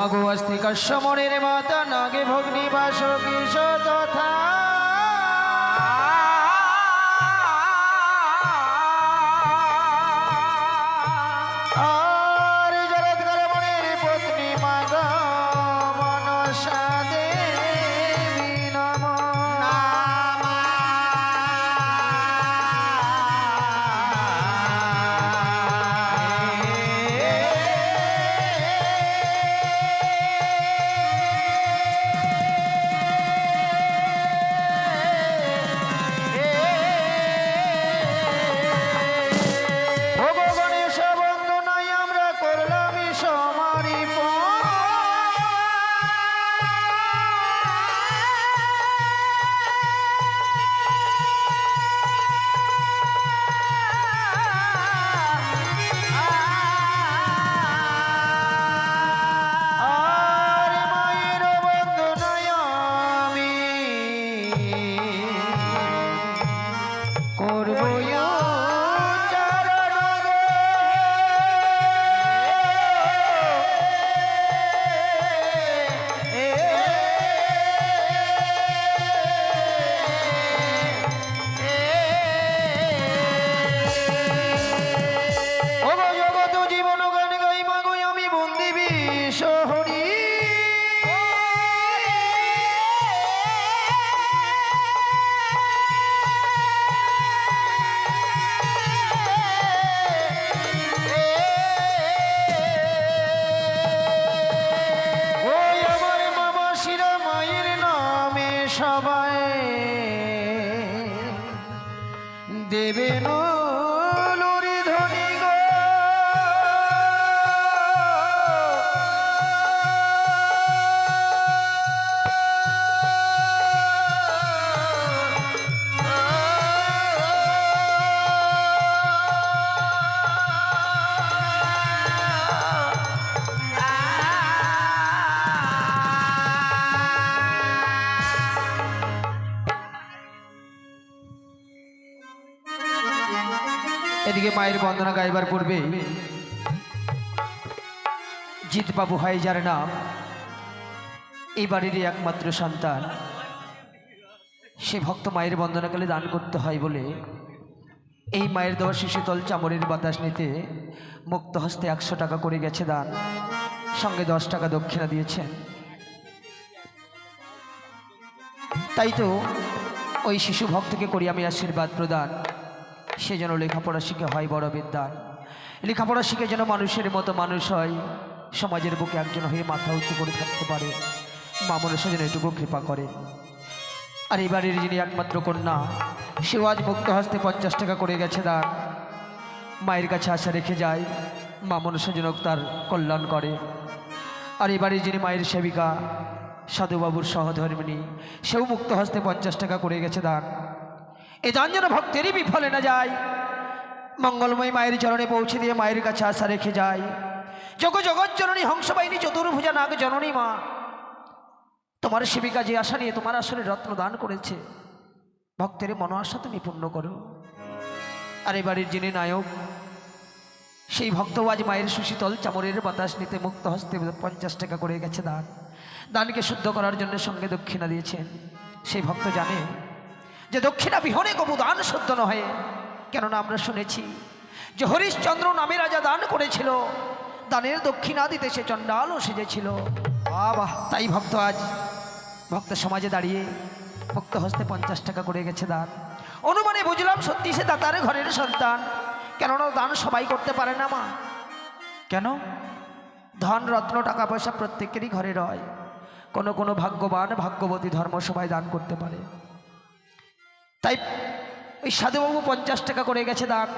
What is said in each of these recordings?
মাগো অস্তি কাশ্যমণির মাতা নাগে ভগ্নি বাসকিশ তথা আর জরৎকার মণির পত্নী মাগো মনসা দেবী নমঃ। সবাই দেবেন লুরি ধনী গো এদিকে মায়ের বন্দনা গাইবার পূর্বে জিতবাবু হয় যার নাম, এই বাড়িরই একমাত্র সন্তান, সে ভক্ত মায়ের বন্দনাকালে দান করতে হয় বলে এই মায়ের দেওয়া শিশুতল চামড়ের বাতাস নিতে মুক্ত হস্তে 100 টাকা করে গেছে দান, সঙ্গে 10 টাকা দক্ষিণা দিয়েছেন। তাই তো ওই শিশু ভক্তকে করি আমি আশীর্বাদ প্রদান, সে যেন লেখাপড়া শিখে হয় বড় বিদ্যান, লেখাপড়া শিখে যেন মানুষের মতো মানুষ হয়, সমাজের বুকে একজন হয়ে মাথা উঁচু করে থাকতে পারে, মা মনসা যেন এটুকু কৃপা করে। আর এই বাড়ির যিনি একমাত্র কন্যা, সেও আজ মুক্ত হস্তে 50 টাকা করে গেছে দান, মায়ের কাছে আশা রেখে যায় মা মনসা যেন তার কল্যাণ করে। আর এই বাড়ির যিনি মায়ের সেবিকা সাধুবাবুর সহধর্মিনী, সেও মুক্ত হস্তে 50 টাকা করে গেছে দান, এ দান যেন ভক্তেরই বিফলে না যায়, মঙ্গলময় মায়ের চরণে পৌঁছে দিয়ে মায়ের কাছে আশা রেখে যায়। জগৎ জননী হংসবাহিনী চতুর্ভুজা নাগ জননী মা, তোমার সেবিকা যে আশা নিয়ে তোমার আসলে রত্ন দান করেছে, ভক্তের মন আশা তুমি পূর্ণ করো। আর এই বাড়ির যিনি নায়ক, সেই ভক্ত আজ মায়ের সুশীতল চামড়ের বাতাস নিতে মুক্ত হস্তে 50 টাকা করে গেছে দান, দানকে শুদ্ধ করার জন্য সঙ্গে দক্ষিণা দিয়েছেন। সেই ভক্ত জানে যে দক্ষিণা বিহনে কবু দান শুদ্ধ নয়, কেননা আমরা শুনেছি যে হরিশ্চন্দ্র নামে রাজা দান করেছিল, দানের দক্ষিণা দিতে সে চণ্ডালও সেজেছিল। বাবা, তাই ভক্ত আজ ভক্ত সমাজে দাঁড়িয়ে ভক্ত হস্তে 50 টাকা করে গেছে দান। অনুমানে বুঝলাম সত্যি সে দাতার ঘরের সন্তান, কেননা দান সবাই করতে পারে না মা। কেন? ধন রত্ন টাকা পয়সা প্রত্যেকেরই ঘরে রয়, কোনো কোনো ভাগ্যবান ভাগ্যবতী ধর্ম সবাই দান করতে পারে। তাই ওই সাধুবাবু 50 টাকা করে গেছে দান,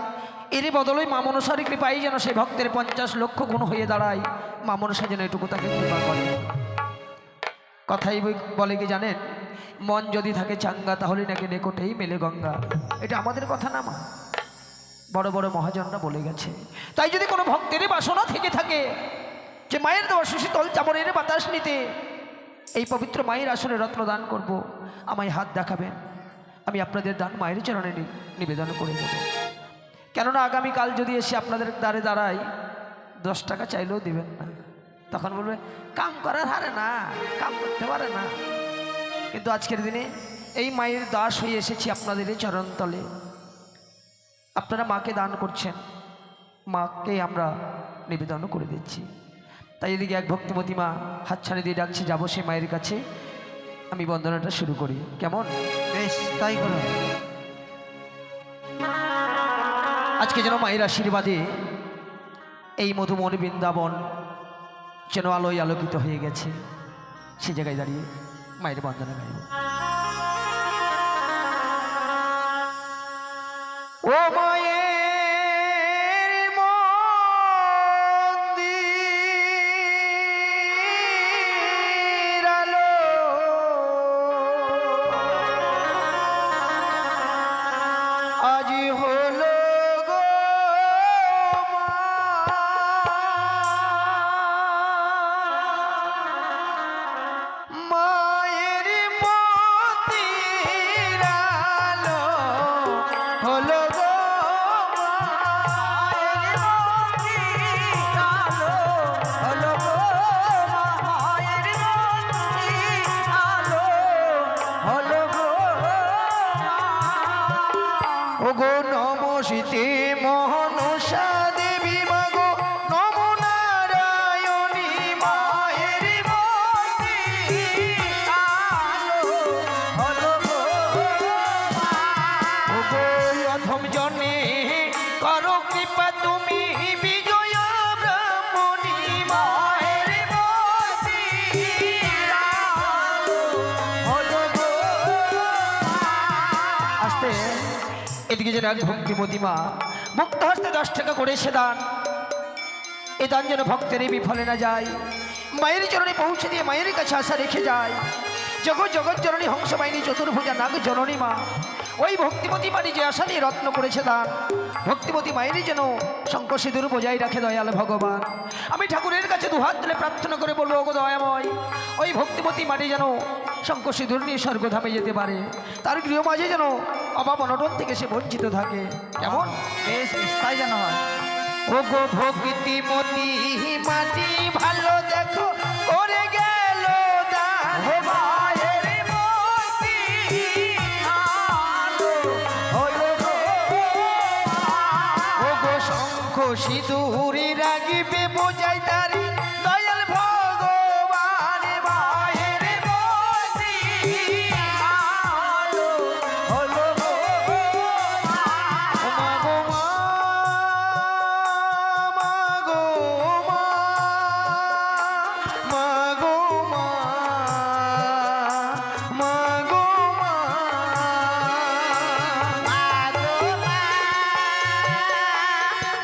এরই বদলে মা মনসার কৃপাই যেন সেই ভক্তের 50 লক্ষ গুণ হয়ে দাঁড়ায়, মা মনসা যেন এটুকু তাকে কৃপা করে। কথাই বলে কি জানেন, মন যদি থাকে চাঙ্গা তাহলে নাকি নিকটেই মেলে গঙ্গা। এটা আমাদের কথা না মা, বড় বড় মহাজনরা বলে গেছে। তাই যদি কোনো ভক্তের বাসনা থেকে থাকে যে মায়ের দেওয়া সুশীতল চামড়ের বাতাস নিতে এই পবিত্র মায়ের আসনে রত্ন দান করব, আমায় হাত দেখাবেন, আমি আপনাদের দান মায়ের চরণে নিবেদন করে দেব। কেননা আগামীকাল যদি এসে আপনাদের দ্বারে দাঁড়াই 10 টাকা চাইলেও দিবেন না, তখন বলবে কাম করার হারে না, কাম করতে পারে না। কিন্তু আজকের দিনে এই মায়ের দাস হয়ে এসেছি আপনাদের চরণতলে। আপনারা মাকে দান করছেন, মাকে আমরা নিবেদন করে দিচ্ছি। তাই এদিকে এক ভক্তিমতী মা হাত ছাড়ি দিয়ে ডাকছে, যাবো সেই মায়ের কাছে, আমি বন্দনাটা শুরু করি, কেমন? বেশ, তাই করো। আজকে যেন মায়ের আশীর্বাদে এই মধুমন বৃন্দাবন যেন আলোয় আলোকিত হয়ে গেছে। সে জায়গায় দাঁড়িয়ে মায়ের বন্দনা গাইব। ও মায়ের মন্দির আলো, আজ হলো গো মা, মায়ের মন্দির আলো হলো গো মা, মায়ের মন্দির আলো হলো গো মা, মায়ের মন্দির আলো হলো গো মা। ওগো নমস্তে মনসা দেবী মাগো, নম নারায়ণী, মায়ের মন্দির আলো হলো গো মা। ওগো অধম জনে করো কৃপা তুমি, বিজয় ব্রাহ্মণী, মায়ের মন্দির আলো হলো গো মা। আস্তে এদিকে যেন এক ভক্তিমতী মা মুক্ত হস্তে 10 টাকা করে সে দান, এ দান যেন ভক্তের বিফলে না যায়। মায়ের চরণে পৌঁছে দিয়ে মায়ের কাছে আশা রেখে যায়। জগৎ জগৎ জননী হংসবাহিনী চতুর্ভুজা নাগ জননী মা, ওই ভক্তিমতী মানি যে আশা নিয়ে রত্ন করেছে দান, ভক্তিমতী মায়েরই যেন শঙ্খ সিঁদুর বজায় রাখে দয়াল ভগবান। আমি ঠাকুরের কাছে দুহাত তুলে প্রার্থনা করে বলবো, ওগো দয়াময়, ওই ভক্তিমতী মাটি যেন শঙ্খ সিঁদুর নিয়ে স্বর্গধামে যেতে পারে, তার গৃহ মাঝে যেন অভাব অনটন থেকে সে বঞ্চিত থাকে, কেমন? বেশ, তাই যেন হয়। ওগো ভক্তিমতী মাটি ভালো দেখো করে গেল দান, মায়ের মন্দির আলো হলো গো মা। ওগো শঙ্খ সিঁদুরি রাগিবে বোঝাই তারি দয়াল ভগবান, মায়ের মন্দির আলো হলো গো মা। ও মা গো মা, মা গো মা, মা গো মা, মা গো মা,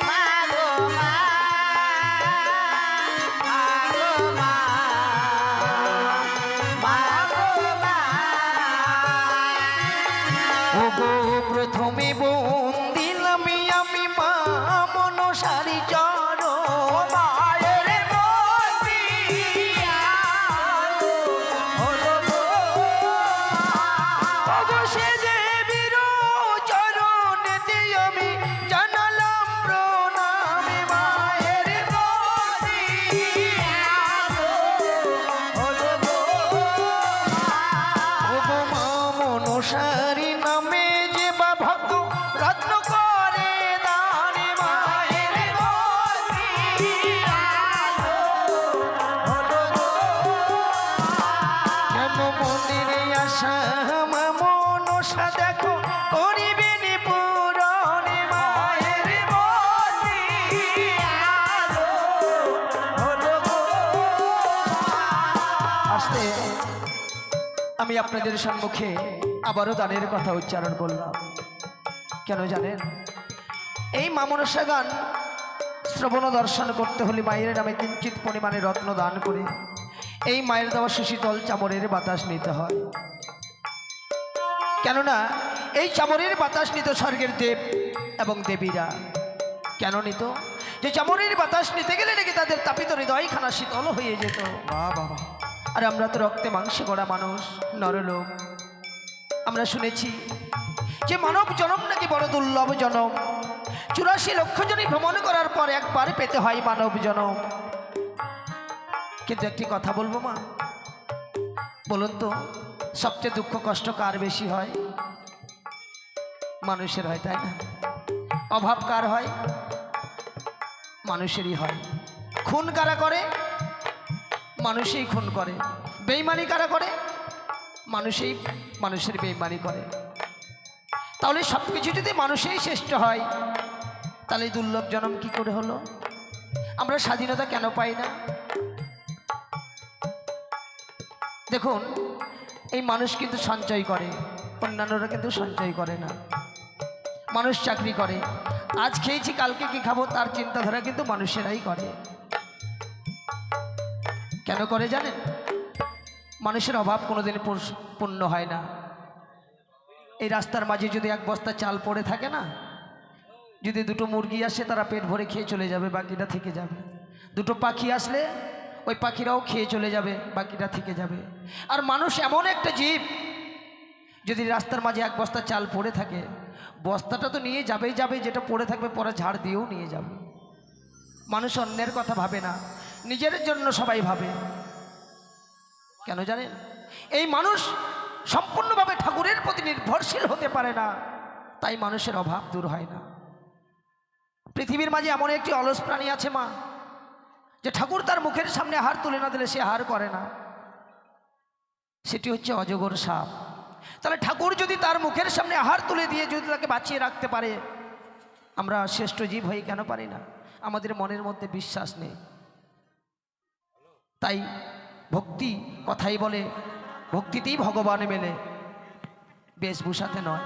মা গো মা, মা গো মা, মা গো মা। ওগো প্রথমে বন্দিলাম আমি মা মনসারি চরণ, মায়ের মন্দির আলো হলো গো মা। ওগো সে দেবীর চরণেতে আমি জানালাম প্রণাম, মায়ের মন্দির আলো হলো গো মা। ওগো মা মনসারি নামে যে বা ভক্ত রত্ন করে দান, মায়ের মন্দির আলো হলো গো মা। কেন মন্দিরে আসা মনসা দেখো করিবেন পূরণ, মায়ের মন্দির আলো হলো গো মা। আস্তে আমি আপনাদের সম্মুখে আবারও দানের কথা উচ্চারণ করলাম, কেন জানেন? এই মা মনসা গান শ্রবণ দর্শন করতে হলে মায়ের নামে কিঞ্চিত পরিমাণে রত্ন দান করে এই মায়ের দেওয়া সুশীতল চামরের বাতাস নিতে হয়। কেননা এই চামরের বাতাস নিত স্বর্গের দেব এবং দেবীরা। কেন নিত? যে চামরের বাতাস নিতে গেলে নাকি তাদের তাপিত হৃদয়খানা শীতল হয়ে যেত। বাবা, আর আমরা তো রক্তে মাংসে গড়া মানুষ, নরলোক। আমরা শুনেছি যে মানব জনম নাকি বড় দুর্লভ জনম, 84 লক্ষ জনই ভ্রমণ করার পর একবার পেতে হয় মানব জনম। কিন্তু একটি কথা বলবো মা, বলুন তো সবচেয়ে দুঃখ কষ্ট কার বেশি হয়? মানুষের হয়, তাই না? অভাব কার হয়? মানুষেরই হয়। খুন কারা করে? মানুষই খুন করে। বেইমানি কারা করে? মানুষই মানুষের বেইমানি করে। তাহলে সব কিছু যদি মানুষই শ্রেষ্ঠ হয়, তাহলে দুর্লভ জন্ম কি করে হলো? আমরা স্বাধীনতা কেন পাই না? দেখুন, এই মানুষ কিন্তু সঞ্চয় করে, অন্যান্যরা কিন্তু সঞ্চয় করে না। মানুষ চাকরি করে, আজ খেয়েছি কালকে কি খাবো তার চিন্তাধারা কিন্তু মানুষেরাই করে। কেন করে জানেন? মানুষের অভাব কোনোদিন পূর্ণ হয় না। এই রাস্তার মাঝে যদি এক বস্তা চাল পড়ে থাকে না, যদি দুটো মুরগি আসে তারা পেট ভরে খেয়ে চলে যাবে, বাকিটা থেকে যাবে। দুটো পাখি আসলে ওই পাখিরাও খেয়ে চলে যাবে, বাকিটা থেকে যাবে। আর মানুষ এমন একটা জীব, যদি রাস্তার মাঝে এক বস্তা চাল পড়ে থাকে, বস্তাটা তো নিয়ে যাবেই যাবে, যেটা পড়ে থাকবে পরে ঝাড় দিয়েও নিয়ে যাবে। মানুষ অন্যের কথা ভাবে না, নিজের জন্য সবাই ভাবে। কেন জানেন? এই মানুষ সম্পূর্ণভাবে ঠাকুরের প্রতি নির্ভরশীল হতে পারে না, তাই মানুষের অভাব দূর হয় না। পৃথিবীর মাঝে এমন একটি অলস প্রাণী আছে মা, যে ঠাকুর তার মুখের সামনে হার তুলে না দিলে সে হার করে না। সেটি হচ্ছে অজগর সাপ। তাহলে ঠাকুর যদি তার মুখের সামনে আহার তুলে দিয়ে যদি তাকে বাঁচিয়ে রাখতে পারে, আমরা শ্রেষ্ঠ জীব হয়ে কেন পারি না? আমাদের মনের মধ্যে বিশ্বাস নেই। তাই ভক্তি কথাই বলে, ভক্তিতেই ভগবান মেলে, বেশভূষাতে নয়।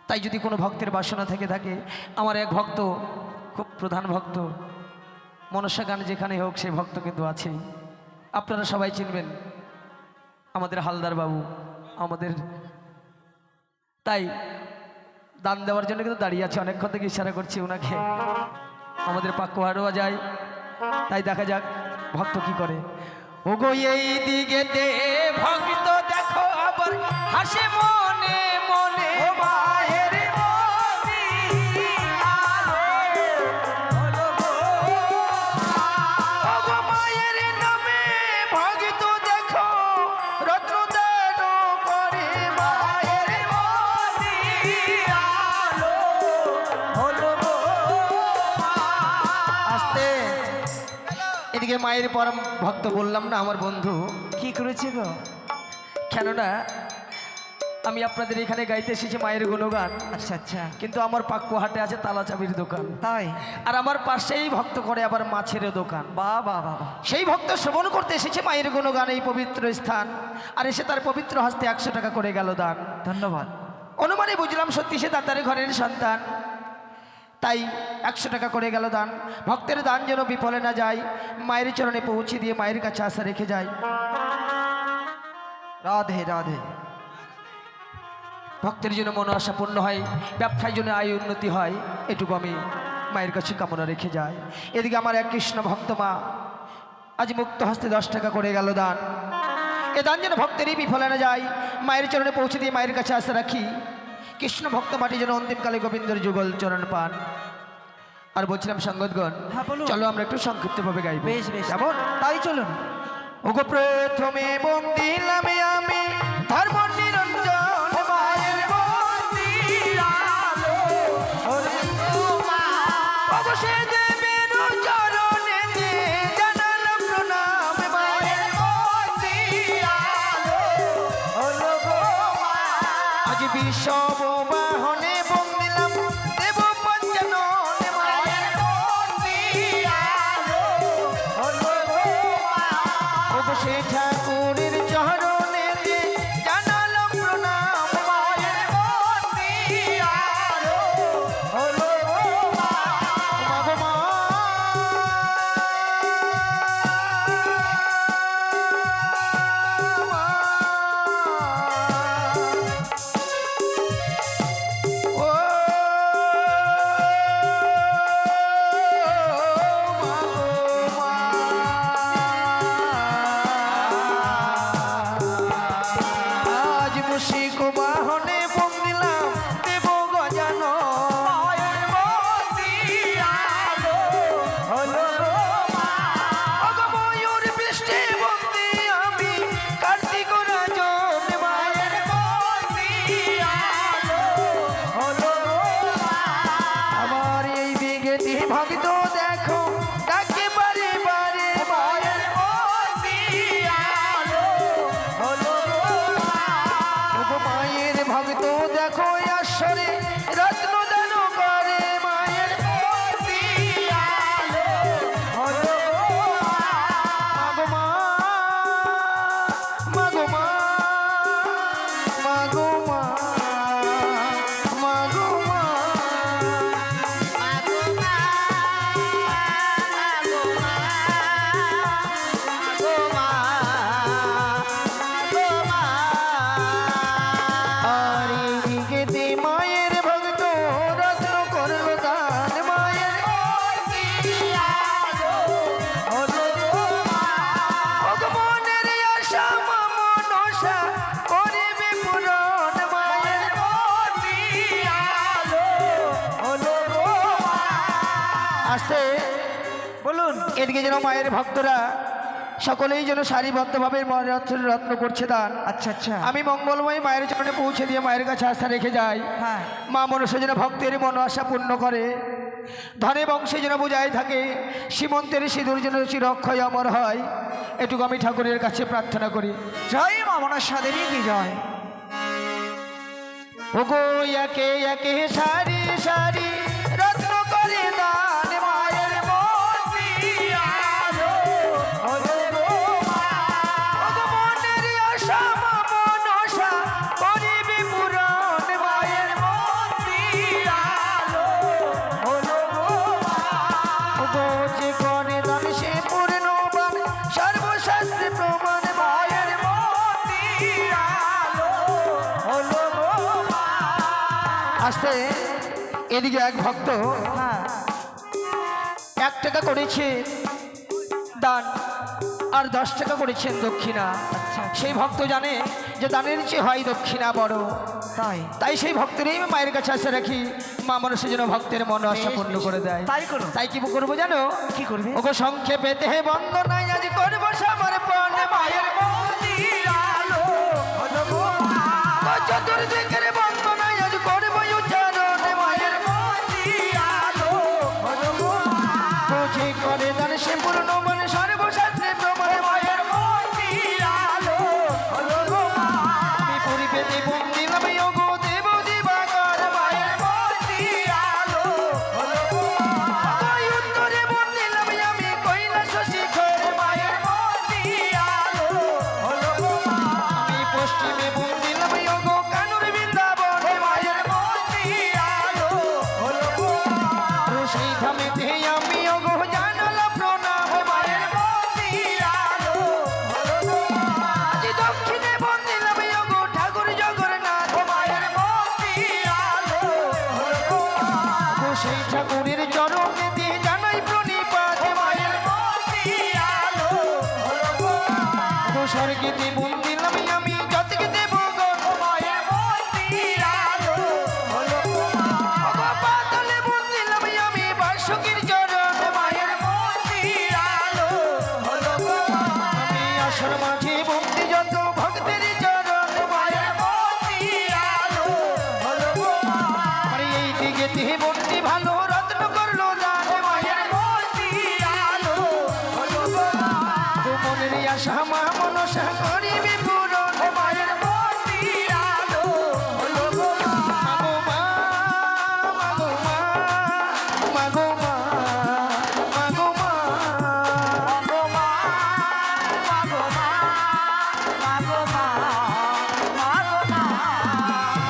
তাই যদি কোনো ভক্তের বাসনা থেকে থাকে, আমার এক ভক্ত, খুব প্রধান ভক্ত, মনসা গান যেখানে হোক সেই ভক্ত কিন্তু আছেই। আপনারা সবাই চিনবেন, আমাদের হালদার বাবু আমাদের। তাই দান দেওয়ার জন্য কিন্তু দাঁড়িয়ে আছে, অনেকক্ষণ থেকে ইশারা করছি ওনাকে। আমাদের পাকুয়ারও যায়, তাই দেখা যাক ভক্ত কি করে। ওগো এই দিকে ভক্ত দেখো আবার হাসে মনে মনে, মায়ের মায়ের নামে ভক্ত দেখো রত্ন দান করে, মায়ের আস্তে। এদিকে মায়ের পরম ভক্ত বললাম না আমার বন্ধু কি করেছে গো? কেননা আমি আপনাদের এখানে গাইতে এসেছি মায়ের গুণগান। আচ্ছা আচ্ছা, কিন্তু আমার পাকুয়াহাটে আছে তালা চাবির দোকান, তাই? আর আমার পাশেই ভক্ত করে আবার মাছের দোকান। বাবা বাবা, সেই ভক্ত শ্রবণ করতে এসেছে মায়ের গুণগান এই পবিত্র স্থান, আর এসে তার পবিত্র হস্তে 100 টাকা করে গেল দান। ধন্যবাদ। অনুমানে বুঝলাম সত্যি সে দাতার ঘরের সন্তান, তাই 100 টাকা করে গেল দান। ভক্তের দান যেন বিফলে না যায়, মায়ের চরণে পৌঁছে দিয়ে মায়ের কাছে আশা রেখে যায়। রাধে রাধে। ভক্তের জন্য মন আশা পূর্ণ হয়, ব্যবসায় জন্য আয় উন্নতি হয়, এটুকু আমি মায়ের কাছে কামনা রেখে যাই। এদিকে আমার এক কৃষ্ণ ভক্ত মা আজ মুক্ত হস্তে 10 টাকা করে গেল দান। এ দান যেন ভক্তেরই বিফলে না যায়, মায়ের চরণে পৌঁছে দিয়ে মায়ের কাছে আশা রাখি। কৃষ্ণ ভক্ত মাটি যেন অন্তিমকালে গোবিন্দের যুগল চরণ পান। আর বলছিলাম সঙ্গতগণ, হ্যাঁ বলুন। চলো আমরা একটু সংক্ষিপ্তভাবে গাইব। বেশ বেশ, যেমন তাই চলুন। ওগো প্রথমে বন্দিলাম আমি ধর্ম নিরঞ্জন, মায়ের বন্দির আলো অবশ্যই দেবের চরণেতে জানালাম প্রণাম, মায়ের বন্দির আলো আজ বিষব বাহনে বন্দিলাম দেব পঞ্চানন, মায়ের বন্দির আলো সে ঠাকুরের চরণেতে জানালাম প্রণাম, মায়ের বন্দির আলো মা। ভক্ত দেখো আসরে রত্ন দান করে মায়ের মূর্তি আলো হলো মাগো মা মাগো মা মাগো মা মাগো মা আর এইদিকে মায়ের ভক্ত রত্ন করলো দান মায়ের মূর্তি আলো হলো ভগবানের আশা মনসা করিবে পূরণ মায়ের মূর্তি আলো হলো আস্তে বলুন। এদিকে যেন মায়ের ভক্তরা সকলেই যেন সারিবদ্ধভাবে মায়ের রত্ন করছে দান। আচ্ছা আচ্ছা। আমি মঙ্গলময় মায়ের চরণে পৌঁছে দিয়ে মায়ের কাছে আস্থা রেখে যাই। হ্যাঁ। মা মনসা যেন ভক্তের মন আশা পূর্ণ করে, ধনে বংশে যেন বোঝায় থাকে, সীমন্তের সিঁদুর যেন চিরক্ষয় অমর হয়, এটুকু আমি ঠাকুরের কাছে প্রার্থনা করি। জয় মা মনসা দেবী কি জয়। ওগো একে একে সারি সারি রত্ন করে দান মায়ের মূর্তি আলো হলো মা। ওগো মনের আশা মনসা করিবে পূরণ মায়ের মূর্তি আলো হলো মা। ওগো যে করে দান সে পূর্ণবান, সর্বশাস্ত্রে প্রমাণ মায়ের মূর্তি আলো হলো মা। আস্তে এদিকে এক ভক্ত হ্যাঁ। 1 টাকা করেছে দান আর 10 টাকা করেছেন দক্ষিণা। সেই ভক্ত জানে যে দানের চেয়ে হয় দক্ষিণা বড়, তাই সেই ভক্তেরই আমি মায়ের কাছে আশা রাখি, মা মনসা যেন ভক্তের মন আশা পূর্ণ করে দেয়। তাই করো। তাই কি করবো জানো? কি করবে? ওগো সংক্ষেপেতে হে বন্দনাই আজ করবো সমর্পণ মায়ের মূর্তি আলো হলো মা। ও চতুর্দিকের বন্দনাই আজ করবো উচ্চারণ মায়ের মূর্তি আলো হলো মা। বুঝি করে দান সে পূর্ণবান, সর্বশাস্ত্রে প্রমাণ মায়ের মূর্তি আলো হলো মা। আমি পূর্বেতে বন্দি আমি ওগো দেব দিবাকর মায়ের মূর্তি আলো হলো মা। আমি উত্তরে বন্দি আমি কৈলাস শিখর মায়ের মূর্তি আলো হলো মা। আমি পশ্চিমে বন্দি আমি ওগো কানুর বৃন্দাবন মায়ের মূর্তি আলো হলো মা। সেই ধামেতে আমি ওগো জানালাম প্রণাম মায়ের মূর্তি আলো হলো মা। আজ দক্ষিণে বন্দি আমি ওগো ঠাকুর জগন্নাথ মায়ের মূর্তি আলো হলো মা। সেই ঠাকুরের চরণে দিয়ে জানাই প্রণিপাত মায়ের মূর্তি আলো হলো মা। স্বর্গেতে বন্দি আমি যতকে দেব মায়ের মূর্তি আলো হলো মা। পাতলে বন্দি আমি বাসুকীর চরণ মায়ের মূর্তি আলো হলো মা। আমি আসর মাঝে বন্দি যত ভক্তের চরণ মায়ের মূর্তি আলো হলো মা। আর এই দিকে বন্দি ভালো রত্ন করলো দান মায়ের মূর্তি আলো হলো মা। তো মনের আশা মা মনসা করিবে পূরণ মায়ের মূর্তি আলো হলো মা। মাগো মা মাগো মা মাগো মা মাগো মা মাগো মা মাগো মা মাগো মা মাগো মা।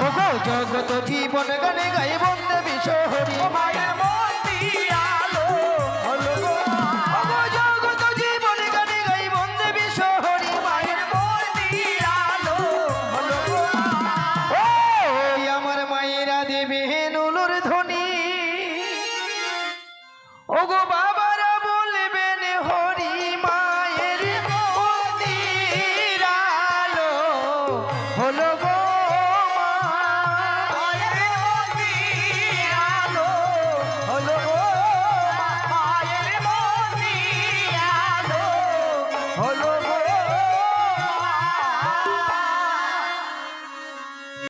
ওগো জগত জীবন গানে গাই বন্দে বিশ্বহরি মায়ের মূর্তি